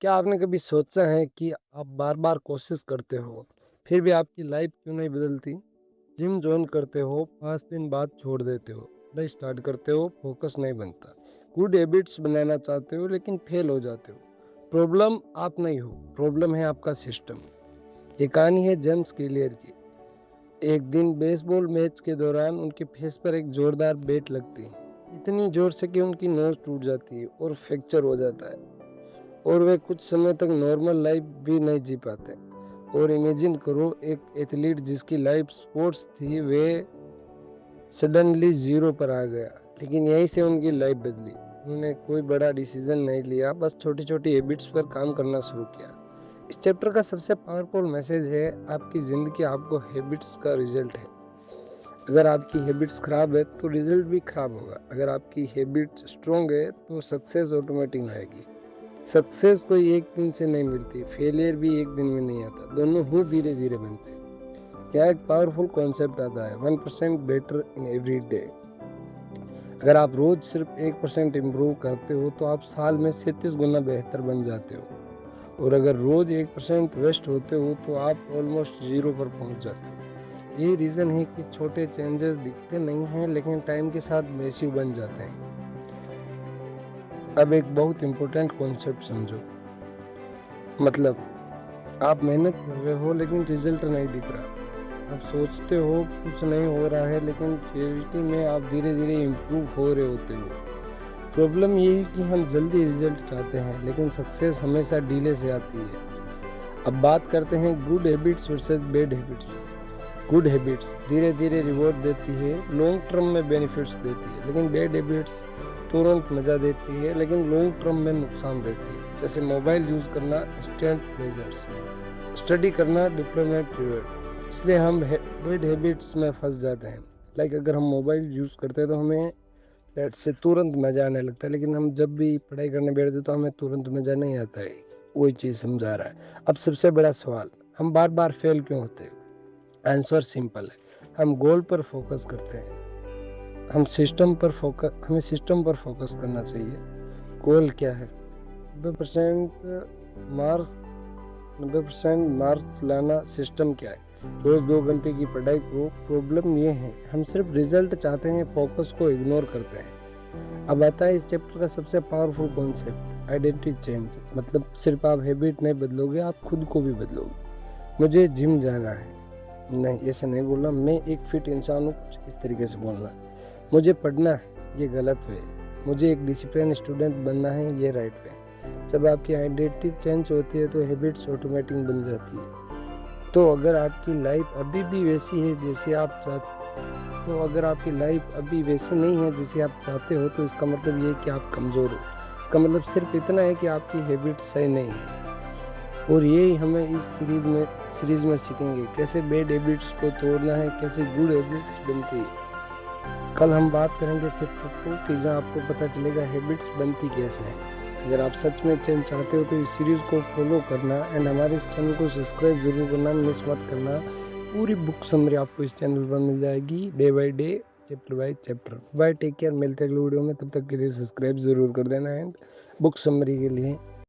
क्या आपने कभी सोचा है कि आप बार-बार कोशिश करते हो, फिर भी आपकी लाइफ क्यों नहीं बदलती? जिम जॉइन करते हो, 5 दिन बाद छोड़ देते हो, पढ़ाई स्टार्ट करते हो, फोकस नहीं बनता। गुड हैबिट्स बनाना चाहते हो लेकिन फेल हो जाते हो। प्रॉब्लम आप नहीं हो, प्रॉब्लम है आपका सिस्टम। ये कहानी है जेम्स क्लियर की। एक दिन बेसबॉल मैच के दौरान उनके फेस पर एक जोरदार बैट लगती है। इतनी जोर से कि उनकी नोज टूट जाती है और फ्रैक्चर हो जाता है। और वे कुछ समय तक नॉर्मल लाइफ भी नहीं जी पाते। और इमेजिन करो एक एथलीट जिसकी लाइफ स्पोर्ट्स थी, वे सडनली जीरो पर आ गया। लेकिन यहीं से उनकी लाइफ बदली। उन्होंने कोई बड़ा डिसीजन नहीं लिया, बस छोटी छोटी हैबिट्स पर काम करना शुरू किया। इस चैप्टर का सबसे पावरफुल मैसेज है, आपकी ज़िंदगी आपको हैबिट्स का रिजल्ट है। अगर आपकी हैबिट्स खराब है तो रिजल्ट भी खराब होगा। अगर आपकी हैबिट्स स्ट्रॉन्ग है तो सक्सेस ऑटोमेटिक आएगी। सक्सेस कोई एक दिन से नहीं मिलती, फेलियर भी एक दिन में नहीं आता, दोनों ही धीरे धीरे बनते हैं। यहाँ एक पावरफुल कॉन्सेप्ट आता है, 1% बेटर इन एवरी डे। अगर आप रोज सिर्फ 1% इम्प्रूव करते हो तो आप साल में 37 गुना बेहतर बन जाते हो। और अगर रोज 1% वेस्ट होते हो तो आप ऑलमोस्ट जीरो पर पहुंच जाते हो। यही रीज़न है कि छोटे चेंजेस दिखते नहीं हैं लेकिन टाइम के साथ मैसिव बन जाते हैं। अब एक बहुत इम्पोर्टेंट कॉन्सेप्ट समझो। मतलब आप मेहनत कर रहे हो लेकिन रिजल्ट नहीं दिख रहा। आप सोचते हो कुछ नहीं हो रहा है लेकिन रियलिटी में आप धीरे धीरे इम्प्रूव हो रहे होते हो। प्रॉब्लम ये है कि हम जल्दी रिजल्ट चाहते हैं लेकिन सक्सेस हमेशा डिले से आती है। अब बात करते हैं good habits versus bad habits. Good habits धीरे धीरे रिवॉर्ड देती है, लॉन्ग टर्म में बेनिफिट्स देती है। लेकिन बैड हैबिट्स तुरंत मज़ा देती है लेकिन लॉन्ग टर्म में नुकसान देती है। जैसे मोबाइल यूज़ करना, इंस्टेंट प्लेजर्स, स्टडी करना, डिप्लोमेट रिवॉर्ड। इसलिए हम बैड हैबिट्स में फंस जाते हैं। लाइक अगर हम मोबाइल यूज़ करते हैं तो हमें लेट से तुरंत मज़ा आने लगता है, लेकिन हम जब भी पढ़ाई करने बैठते तो हमें तुरंत मज़ा नहीं आता है। वही चीज़ समझा रहा है। अब सबसे बड़ा सवाल, हम बार बार फेल क्यों होते हैं? आंसर सिंपल है, हम गोल पर फोकस करते हैं। हमें सिस्टम पर फोकस करना चाहिए। गोल क्या है? 90% मार्क्स 90% मार्क्स लाना। सिस्टम क्या है? रोज 2 घंटे की पढ़ाई को। प्रॉब्लम ये है, हम सिर्फ रिजल्ट चाहते हैं, फोकस को इग्नोर करते हैं। अब आता है इस चैप्टर का सबसे पावरफुल कॉन्सेप्ट, आइडेंटिटी चेंज। मतलब सिर्फ आप हैबिट नहीं बदलोगे, आप खुद को भी बदलोगे। मुझे जिम जाना है, नहीं ऐसे नहीं बोलना। मैं एक फिट इंसान हूँ, कुछ इस तरीके से बोलना। मुझे पढ़ना है, ये गलत वे। मुझे एक डिसिप्लिन स्टूडेंट बनना है, ये राइट वे। जब आपकी आइडेंटिटी चेंज होती है तो हैबिट्स ऑटोमेटिक बन जाती है। तो अगर आपकी लाइफ अभी भी वैसी है जैसे आप चाहते अगर आपकी लाइफ अभी वैसी नहीं है जैसे आप चाहते हो तो इसका मतलब ये है कि आप कमज़ोर हो। इसका मतलब सिर्फ इतना है कि आपकी हैबिट्स सही नहीं है। और यही हमें इस सीरीज़ में सीखेंगे, कैसे बैड हैबिट्स को तोड़ना है, कैसे गुड हैबिट्स बनती है। कल हम बात करेंगे चैप्टर को कि जहाँ आपको पता चलेगा हैबिट्स बनती कैसे है। अगर आप सच में चेंज चाहते हो तो इस सीरीज़ को फॉलो करना एंड हमारे इस चैनल को सब्सक्राइब जरूर करना, मिस मत करना। पूरी बुक समरी आपको इस चैनल पर मिल जाएगी, day by day, chapter by chapter. Bye, take care, मिलते हैं अगले वीडियो में। तब तक के लिए सब्सक्राइब जरूर कर देना एंड बुक समरी के लिए